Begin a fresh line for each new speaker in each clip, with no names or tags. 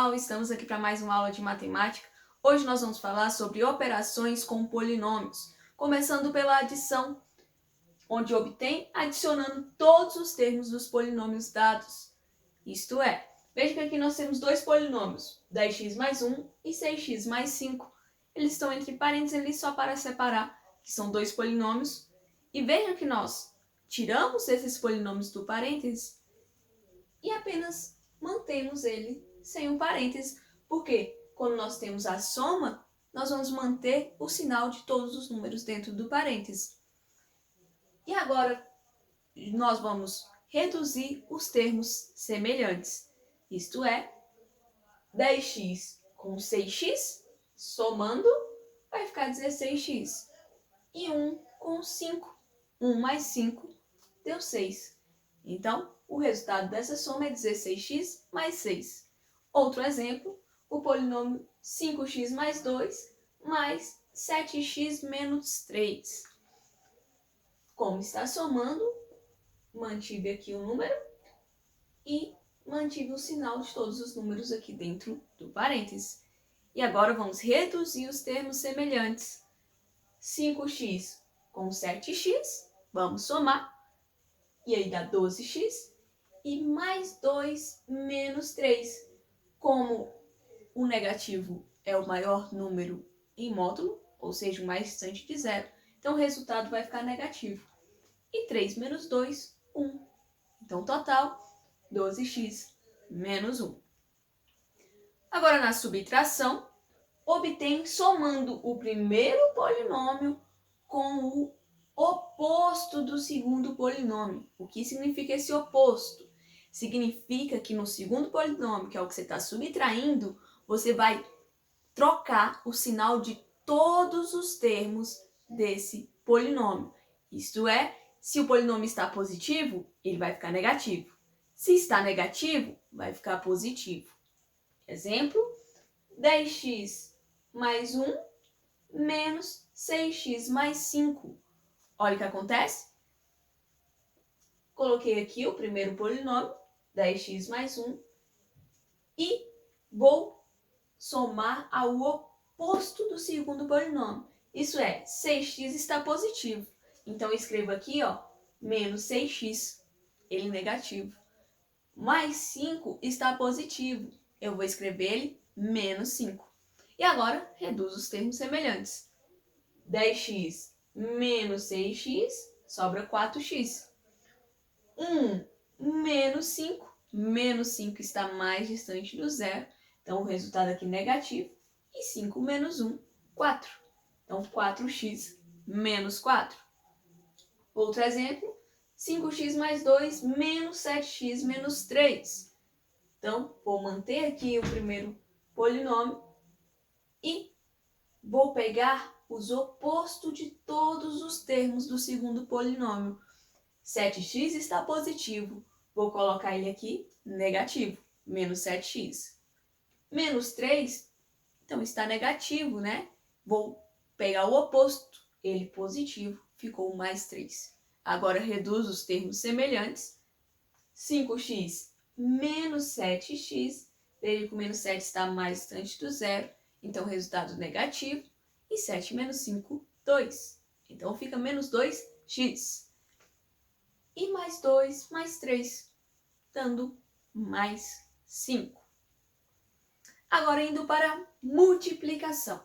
pessoal, estamos aqui para mais uma aula de matemática. Hoje nós vamos falar sobre operações com polinômios, começando pela adição, onde obtém adicionando todos os termos dos polinômios dados. Isto é, veja que aqui nós temos dois polinômios, 10x mais 1 e 6x mais 5. Eles estão entre parênteses ali só para separar, que são dois polinômios. E veja que nós tiramos esses polinômios do parênteses e apenas mantemos ele sem um parêntese, porque quando nós temos a soma, nós vamos manter o sinal de todos os números dentro do parêntese. E agora nós vamos reduzir os termos semelhantes, isto é, 10x com 6x, somando, vai ficar 16x. E 1 com 5, 1 mais 5 deu 6. Então, o resultado dessa soma é 16x mais 6. Outro exemplo, o polinômio 5x mais 2 mais 7x menos 3. Como está somando, mantive aqui o número e mantive o sinal de todos os números aqui dentro do parênteses. E agora vamos reduzir os termos semelhantes. 5x com 7x, vamos somar, e aí dá 12x. E mais 2 menos 3. Como o negativo é o maior número em módulo, ou seja, o mais distante de zero, então o resultado vai ficar negativo. E 3 menos 2, 1. Então, total, 12x menos 1. Agora, na subtração, obtém somando o primeiro polinômio com o oposto do segundo polinômio. O que significa esse oposto? Significa que no segundo polinômio, que é o que você está subtraindo, você vai trocar o sinal de todos os termos desse polinômio. Isto é, se o polinômio está positivo, ele vai ficar negativo. Se está negativo, vai ficar positivo. Exemplo, 10x mais 1 menos 6x mais 5. Olha o que acontece. Coloquei aqui o primeiro polinômio, 10x mais 1, e vou somar ao oposto do segundo polinômio. Isso é, 6x está positivo. Então, eu escrevo aqui, ó, menos 6x, ele negativo. Mais 5 está positivo. Eu vou escrever ele menos 5. E agora, reduzo os termos semelhantes. 10x menos 6x, sobra 4x. 1 menos 5, menos 5 está mais distante do zero, então o resultado aqui é negativo. E 5 menos 1, 4. Então 4x menos 4. Outro exemplo, 5x mais 2 menos 7x menos 3. Então, vou manter aqui o primeiro polinômio e vou pegar os opostos de todos os termos do segundo polinômio. 7x está positivo, vou colocar ele aqui negativo, menos 7x. Menos 3, então está negativo, né? Vou pegar o oposto, ele positivo, ficou mais 3. Agora reduzo os termos semelhantes. 5x menos 7x, veja que o menos 7 está mais distante do zero, então resultado negativo. E 7 menos 5, 2. Então fica menos 2x. E mais 2, mais 3, dando mais 5. Agora, indo para multiplicação.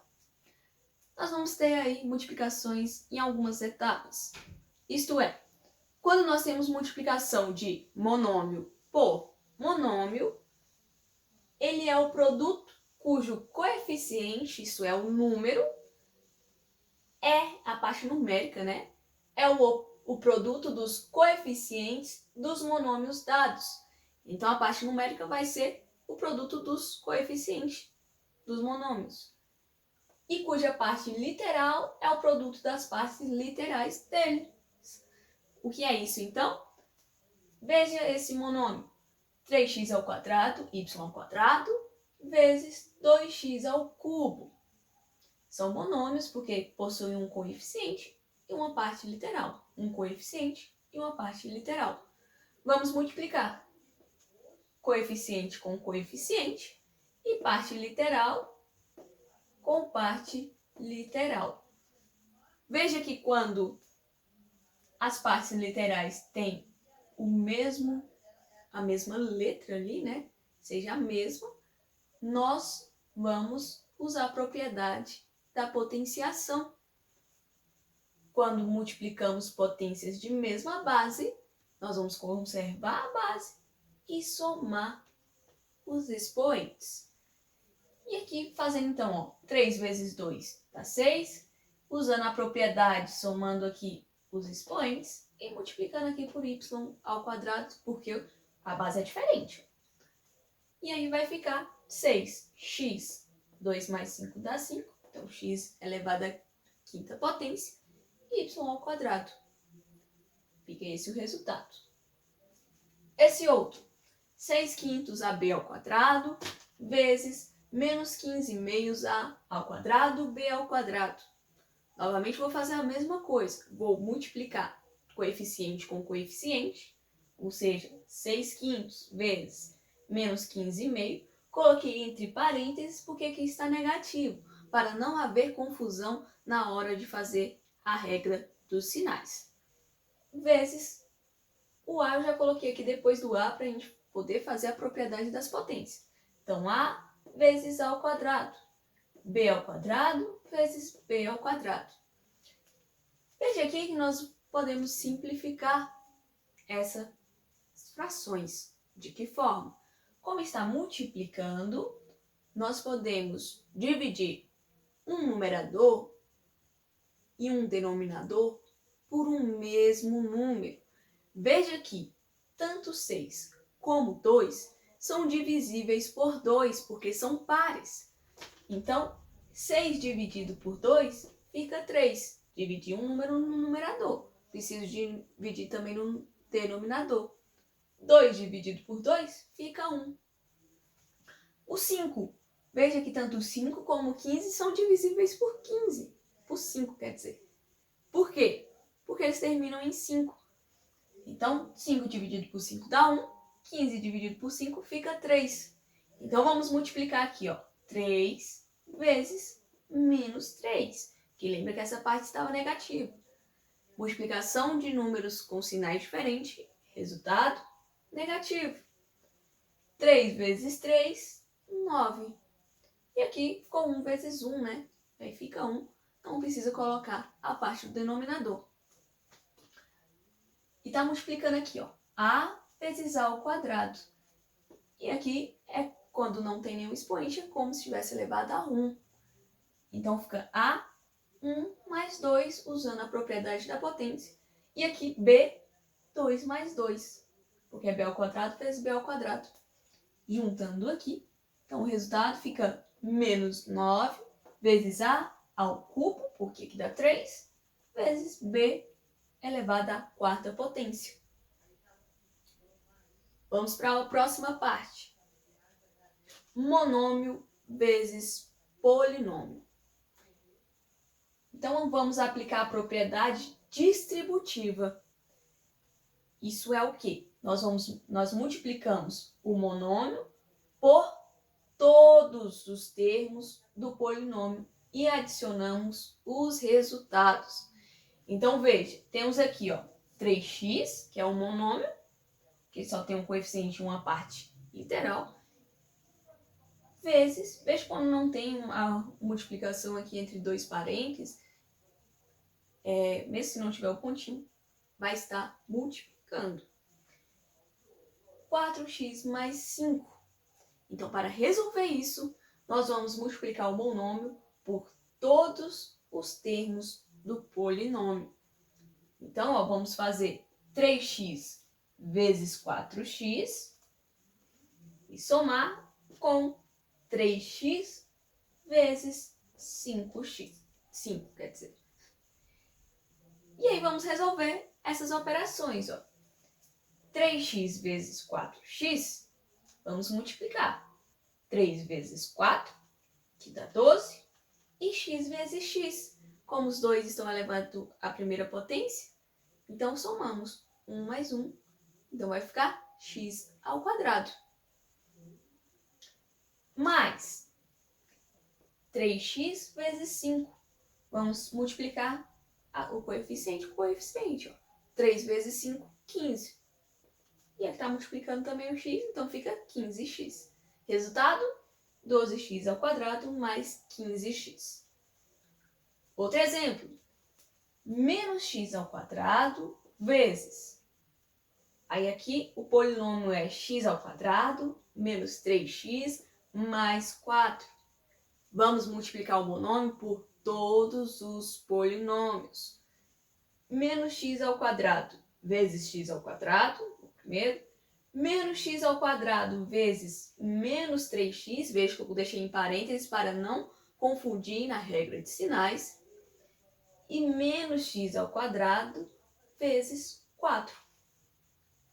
Nós vamos ter aí multiplicações em algumas etapas. Isto é, quando nós temos multiplicação de monômio por monômio, ele é o produto cujo coeficiente, isso é, o número, é a parte numérica, né? É o produto dos coeficientes dos monômios dados. Então, a parte numérica vai ser o produto dos coeficientes dos monômios. E cuja parte literal é o produto das partes literais dele. O que é isso, então? Veja esse monômio. 3x ao quadrado, y ao quadrado, vezes 2x ao cubo. São monômios porque possuem um coeficiente e uma parte literal. Um coeficiente e uma parte literal. Vamos multiplicar coeficiente com coeficiente e parte literal com parte literal. Veja que quando as partes literais têm a mesma letra ali, né? Seja a mesma, nós vamos usar a propriedade da potenciação. Quando multiplicamos potências de mesma base, nós vamos conservar a base e somar os expoentes. E aqui fazendo então, ó, 3 vezes 2 dá 6, usando a propriedade, somando aqui os expoentes e multiplicando aqui por y ao quadrado, porque a base é diferente. E aí vai ficar 6x, 2 mais 5 dá 5, então x elevado à quinta potência, y ao quadrado. Fica esse o resultado. Esse outro, 6 quintos ab ao quadrado, vezes menos 15 meios a ao quadrado, b ao quadrado. Novamente vou fazer a mesma coisa, vou multiplicar coeficiente com coeficiente, ou seja, 6 quintos vezes menos 15 meio, coloquei entre parênteses porque aqui está negativo, para não haver confusão na hora de fazer a regra dos sinais. Vezes o A eu já coloquei aqui depois do A para a gente poder fazer a propriedade das potências. Então, A vezes A ao quadrado, B ao quadrado vezes B ao quadrado. Veja aqui que nós podemos simplificar essas frações. De que forma? Como está multiplicando, nós podemos dividir um numerador e um denominador por um mesmo número. Veja que tanto 6 como 2 são divisíveis por 2, porque são pares. Então, 6 dividido por 2 fica 3. Dividi um número no numerador. Preciso dividir também no denominador. 2 dividido por 2 fica 1. O 5. Veja que tanto 5 como 15 são divisíveis por 15. Por 5, quer dizer. Por quê? Porque eles terminam em 5. Então, 5 dividido por 5 dá 1. 15 dividido por 5 fica 3. Então, vamos multiplicar aqui, ó. 3 vezes menos 3. Que lembra que essa parte estava negativa. Multiplicação de números com sinais diferentes. Resultado negativo. 3 vezes 3, 9. E aqui ficou 1 vezes 1, né? Aí fica 1. Não precisa colocar a parte do denominador. E está multiplicando aqui, ó. A vezes A ao quadrado. E aqui é quando não tem nenhum expoente, é como se tivesse elevado a 1. Então fica A, 1 mais 2, usando a propriedade da potência. E aqui B, 2 mais 2. Porque é B ao quadrado vezes B ao quadrado. Juntando aqui, então o resultado fica menos 9 vezes A ao cubo, porque aqui dá 3, vezes B elevado à quarta potência. Vamos para a próxima parte. Monômio vezes polinômio. Então, vamos aplicar a propriedade distributiva. Isso é o quê? Nós multiplicamos o monômio por todos os termos do polinômio e adicionamos os resultados. Então, veja, temos aqui, ó, 3x, que é um monômio, que só tem um coeficiente e uma parte literal, vezes, veja quando não tem a multiplicação aqui entre dois parênteses, mesmo se não tiver o pontinho, vai estar multiplicando. 4x mais 5. Então, para resolver isso, nós vamos multiplicar o monômio por todos os termos do polinômio. Então, ó, vamos fazer 3x vezes 4x e somar com 3x vezes 5x. 5, quer dizer. E aí vamos resolver essas operações, ó. 3x vezes 4x, vamos multiplicar. 3 vezes 4, que dá 12, e x vezes x. Como os dois estão elevados à primeira potência, então somamos 1 mais 1. Então vai ficar x ao quadrado. mais 3x vezes 5. Vamos multiplicar o coeficiente com o coeficiente. Ó. 3 vezes 5, 15. E ele está multiplicando também o x, então fica 15x. Resultado, 12x ao quadrado mais 15x. Outro exemplo. Menos x ao quadrado vezes. Aí aqui o polinômio é x ao quadrado menos 3x mais 4. Vamos multiplicar o monômio por todos os polinômios. Menos x ao quadrado vezes x ao quadrado, o primeiro. Menos x ao quadrado vezes menos 3x, veja que eu deixei em parênteses para não confundir na regra de sinais. E menos x ao quadrado vezes 4.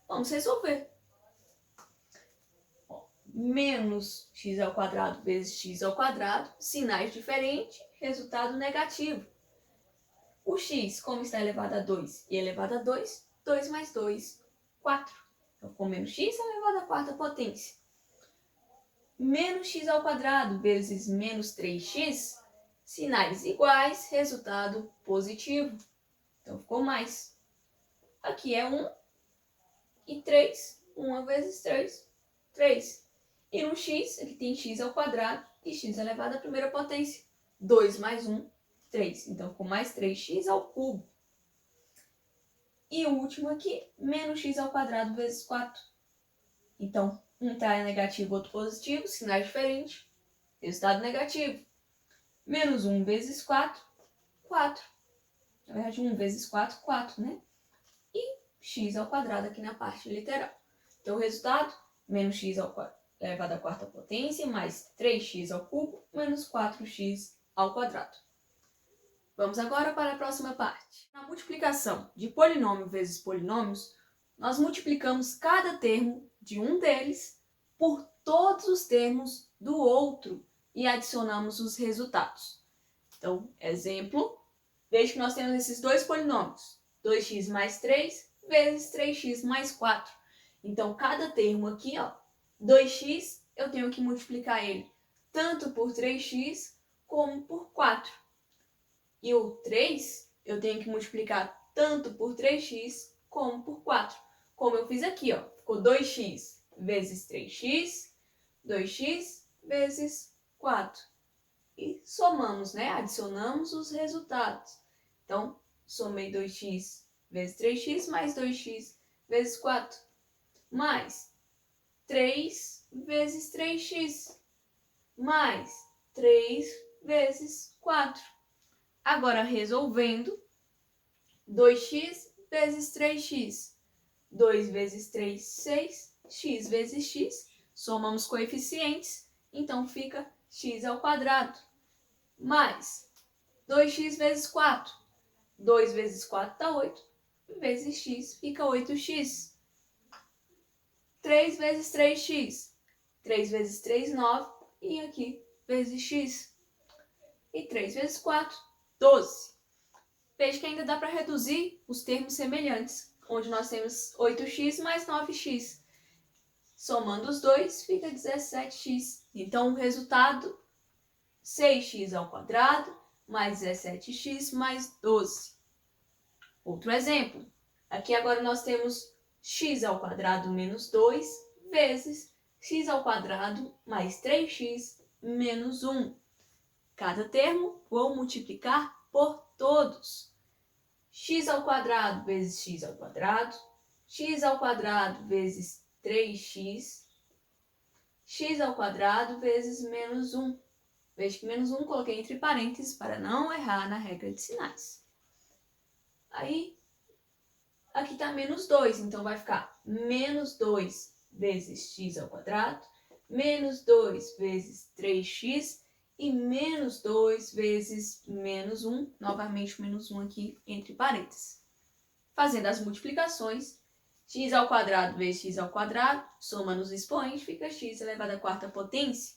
Vamos resolver. Menos x ao quadrado vezes x ao quadrado, sinais diferentes, resultado negativo. O x, como está elevado a 2 e elevado a 2, 2 mais 2, 4. Então, com menos x elevado à quarta potência. Menos x ao quadrado vezes menos 3x, sinais iguais, resultado positivo. Então, ficou mais. Aqui é 1 e 3. 1 vezes 3, 3. E no x, aqui tem x ao quadrado e x elevado à primeira potência. 2 mais 1, 3. Então, com mais 3x ao cubo. E o último aqui, menos x ao quadrado vezes 4. Então, um está negativo, outro positivo, sinais diferentes. Resultado negativo. Menos 1 vezes 4, 4. Na verdade, 1 vezes 4, 4, né? E x ao quadrado aqui na parte literal. Então, o resultado, menos x ao quadrado elevado à quarta potência, mais 3x ao cubo, menos 4x ao quadrado. Vamos agora para a próxima parte. Na multiplicação de polinômio vezes polinômios, nós multiplicamos cada termo de um deles por todos os termos do outro e adicionamos os resultados. Então, exemplo, veja que nós temos esses dois polinômios, 2x mais 3 vezes 3x mais 4. Então, cada termo aqui, ó, 2x, eu tenho que multiplicar ele tanto por 3x como por 4. E o 3, eu tenho que multiplicar tanto por 3x como por 4. Como eu fiz aqui, ó, ficou 2x vezes 3x, 2x vezes 4. E somamos, né? Adicionamos os resultados. Então, somei 2x vezes 3x mais 2x vezes 4. Mais 3 vezes 3x, mais 3 vezes 4. Agora, resolvendo, 2x vezes 3x, 2 vezes 3, 6, x vezes x, somamos coeficientes, então fica x ao quadrado, mais 2x vezes 4, 2 vezes 4 dá 8, vezes x fica 8x. 3 vezes 3x. 3 vezes 3, 9. E aqui, vezes x. E 3 vezes 4, 12. Veja que ainda dá para reduzir os termos semelhantes, onde nós temos 8x mais 9x. Somando os dois, fica 17x. Então, o resultado, 6x ao quadrado mais 17x mais 12. Outro exemplo. Aqui agora nós temos x ao quadrado menos 2 vezes x ao quadrado mais 3x menos 1. Cada termo vou multiplicar por todos. X ao quadrado vezes x ao quadrado, x ao quadrado vezes 3x, x ao quadrado vezes menos 1. Veja que menos 1 coloquei entre parênteses para não errar na regra de sinais. Aí, aqui está menos 2, então vai ficar menos 2 vezes x ao quadrado, menos 2 vezes 3x e menos 2 vezes menos 1, novamente menos 1 aqui entre parênteses. Fazendo as multiplicações, x ao quadrado vezes x ao quadrado, soma nos expoentes, fica x elevado à quarta potência.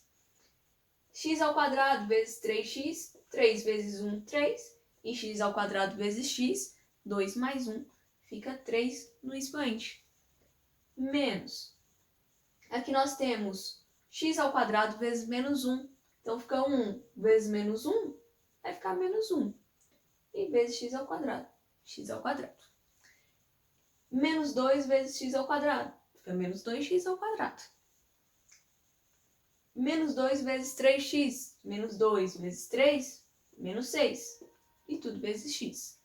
X ao quadrado vezes 3x, 3 vezes 1, 3, e x ao quadrado vezes x, 2 mais 1, fica 3 no expoente. Menos. Aqui nós temos x ao quadrado vezes menos 1. Então, fica 1 vezes menos 1, vai ficar menos 1. E vezes x ao quadrado. X ao quadrado. Menos 2 vezes x ao quadrado. Fica menos 2x ao quadrado. Menos 2 vezes 3x. Menos 2 vezes 3, menos 6. E tudo vezes x.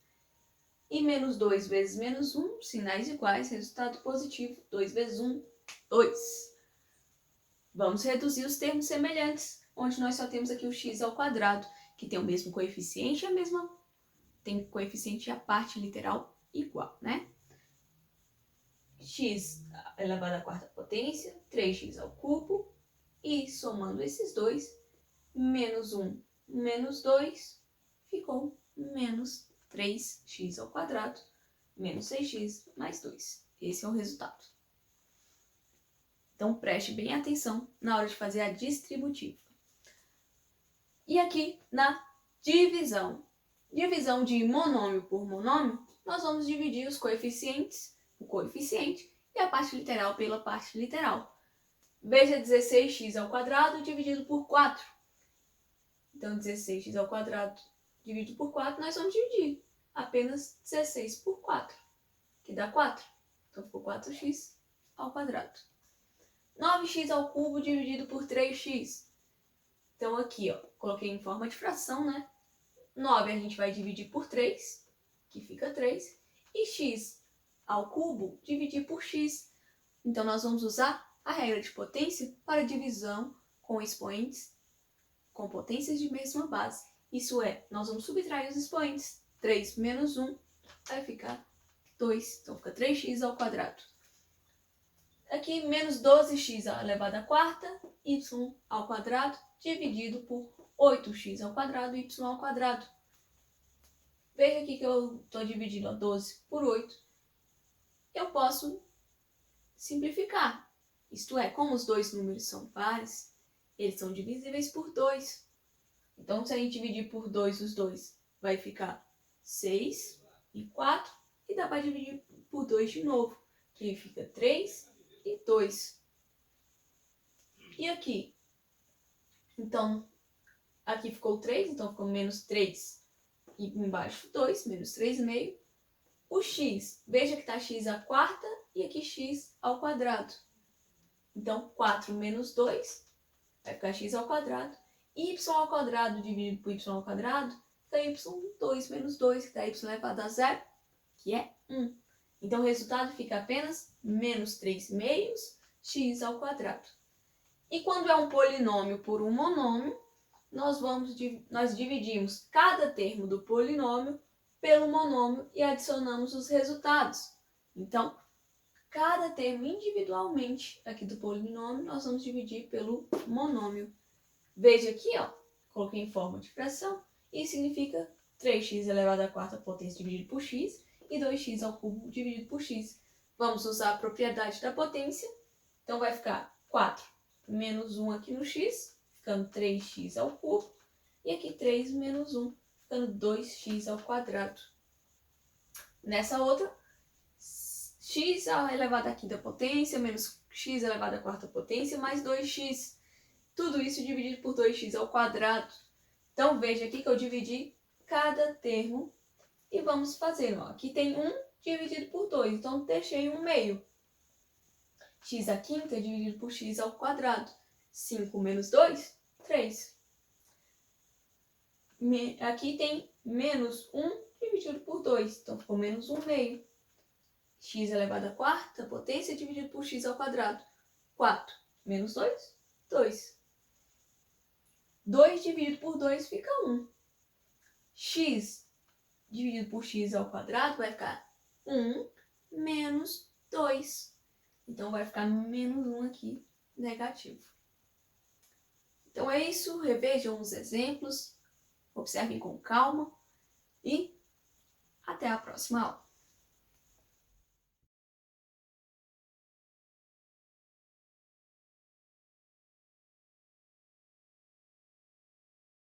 E menos 2 vezes menos 1, sinais iguais, resultado positivo. 2 vezes 1, 2. Vamos reduzir os termos semelhantes, onde nós só temos aqui o x ao quadrado, que tem o mesmo coeficiente e tem coeficiente e a parte literal igual, né? X elevado à quarta potência, 3x ao cubo, e somando esses dois, menos 1 menos 2, ficou menos 3x ao quadrado, menos 6x mais 2. Esse é o resultado. Então, preste bem atenção na hora de fazer a distributiva. E aqui, na divisão. Divisão de monômio por monômio, nós vamos dividir os coeficientes, o coeficiente, e a parte literal pela parte literal. Veja 16x ao quadrado dividido por 4. Então, 16x ao quadrado dividido por 4, nós vamos dividir apenas 16 por 4, que dá 4. Então, ficou 4x ao quadrado. 9x ao cubo dividido por 3x. Então, aqui, ó, coloquei em forma de fração, né? 9 a gente vai dividir por 3, que fica 3. E x ao cubo dividir por x. Então, nós vamos usar a regra de potência para divisão com expoentes com potências de mesma base. Isso é, nós vamos subtrair os expoentes. 3 menos 1 vai ficar 2. Então, fica 3x ao quadrado. Aqui, menos 12x elevado à quarta, y ao quadrado, dividido por 8x ao quadrado, y ao quadrado. Veja aqui que eu estou dividindo a 12 por 8. Eu posso simplificar. Isto é, como os dois números são pares, eles são divisíveis por 2. Então, se a gente dividir por 2 os dois, vai ficar 6 e 4. E dá para dividir por 2 de novo, que fica 3 e 2. E aqui? Então, aqui ficou 3, então ficou menos 3. E embaixo 2, menos 3,5. O x, veja que está x à quarta e aqui x ao quadrado. Então, 4 menos 2 vai ficar x ao quadrado. Y ao quadrado dividido por y ao quadrado dá y 2 menos 2, que dá y elevado a zero, que é 1. Então, o resultado fica apenas menos 3 meios x ao quadrado. E quando é um polinômio por um monômio, nós dividimos cada termo do polinômio pelo monômio e adicionamos os resultados. Então, cada termo individualmente aqui do polinômio, nós vamos dividir pelo monômio. Veja aqui, ó, coloquei em forma de fração, e significa 3x elevado à quarta potência dividido por x e 2x ao cubo dividido por x. Vamos usar a propriedade da potência, então vai ficar 4 menos 1 aqui no x, ficando 3x ao cubo, e aqui 3 menos 1, ficando 2x ao quadrado. Nessa outra, x elevado à quinta potência menos x elevado à quarta potência mais 2x. Tudo isso dividido por 2x ao quadrado. Então, veja aqui que eu dividi cada termo e vamos fazendo. Ó. Aqui tem 1 dividido por 2, então deixei 1 meio. X à quinta dividido por x ao quadrado. 5 menos 2, 3. Aqui tem menos 1 dividido por 2, então ficou menos 1 meio. X elevado à quarta potência dividido por x ao quadrado. 4 menos 2, 2. 2 dividido por 2 fica 1. X dividido por x ao quadrado vai ficar 1 menos 2. Então, vai ficar menos 1 aqui, negativo. Então, é isso. Revejam os exemplos, observem com calma e até a próxima aula.